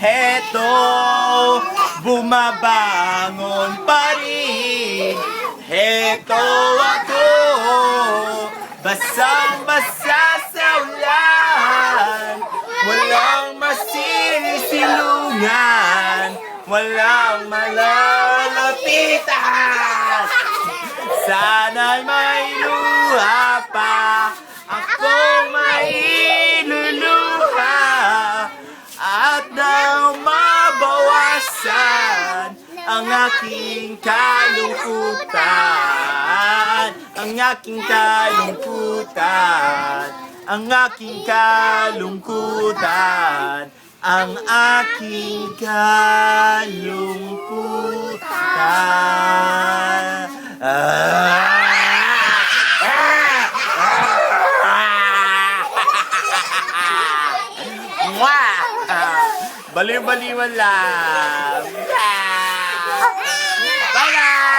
Heto, bumabangon pa rin. Heto ako, basang-basa sa ulan. Walang masisisilungan, walang malalapitan. Sana'y may luha pa akong mailuluha, at nang mabawasan ang aking kalungkutan, ang aking kalungkutan, ang aking kalungkutan, ang aking kalungkutan. Baliw-baliwan lang. Bye-bye!